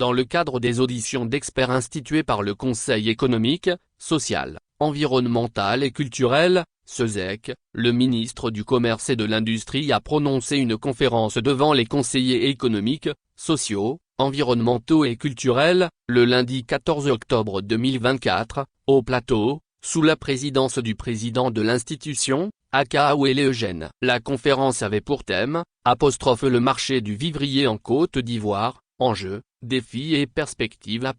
dans le cadre des auditions d'experts instituées par le Conseil économique, social, environnemental et culturel, SESEC, le ministre du Commerce et de l'Industrie a prononcé une conférence devant les conseillers économiques, sociaux, environnementaux et culturels, le lundi 14 octobre 2024, au Plateau, sous la présidence du président de l'institution, Akaawele Eugène. La conférence avait pour thème, le marché du vivrier en Côte d'Ivoire, enjeux, défis et perspectives.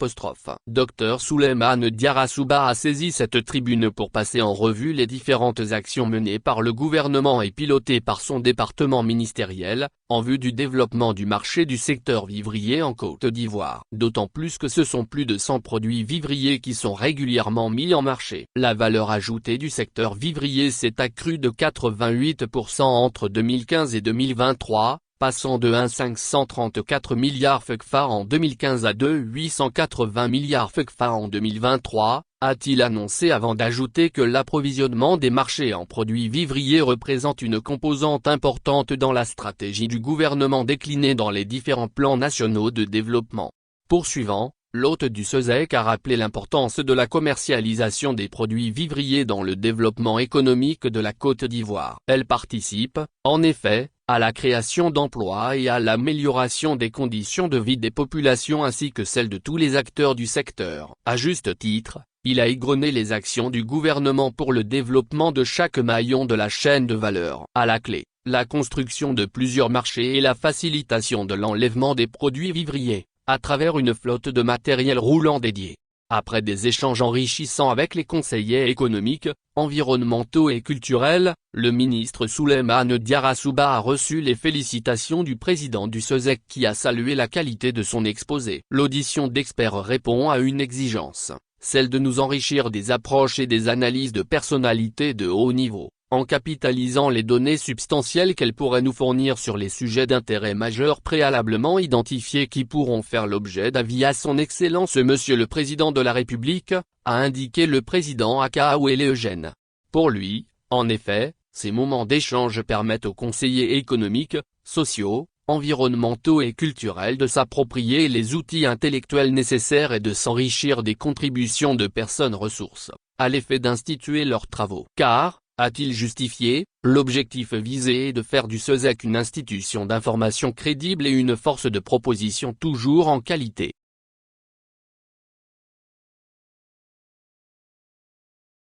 Dr Souleymane Diarra a saisi cette tribune pour passer en revue les différentes actions menées par le gouvernement et pilotées par son département ministériel, en vue du développement du marché du secteur vivrier en Côte d'Ivoire. D'autant plus que ce sont plus de 100 produits vivriers qui sont régulièrement mis en marché. La valeur ajoutée du secteur vivrier s'est accrue de 88% entre 2015 et 2023, passant de 1,534 milliards FCFA en 2015 à 2,880 milliards FCFA en 2023, a-t-il annoncé avant d'ajouter que l'approvisionnement des marchés en produits vivriers représente une composante importante dans la stratégie du gouvernement déclinée dans les différents plans nationaux de développement. Poursuivant, l'hôte du SESEC a rappelé l'importance de la commercialisation des produits vivriers dans le développement économique de la Côte d'Ivoire. Elle participe, en effet, à la création d'emplois et à l'amélioration des conditions de vie des populations ainsi que celles de tous les acteurs du secteur. À juste titre, il a égrené les actions du gouvernement pour le développement de chaque maillon de la chaîne de valeur. À la clé, la construction de plusieurs marchés et la facilitation de l'enlèvement des produits vivriers, à travers une flotte de matériel roulant dédié. Après des échanges enrichissants avec les conseillers économiques, environnementaux et culturels, le ministre Souleymane Diarra a reçu les félicitations du président du SESEC qui a salué la qualité de son exposé. L'audition d'experts répond à une exigence, celle de nous enrichir des approches et des analyses de personnalités de haut niveau, en capitalisant les données substantielles qu'elles pourraient nous fournir sur les sujets d'intérêt majeur préalablement identifiés qui pourront faire l'objet d'avis à son Excellence Monsieur le Président de la République, a indiqué le président Akaawele Eugène. Pour lui, en effet, ces moments d'échange permettent aux conseillers économiques, sociaux, environnementaux et culturels de s'approprier les outils intellectuels nécessaires et de s'enrichir des contributions de personnes ressources, à l'effet d'instituer leurs travaux. Car, a-t-il justifié, l'objectif visé est de faire du SESEC une institution d'information crédible et une force de proposition toujours en qualité.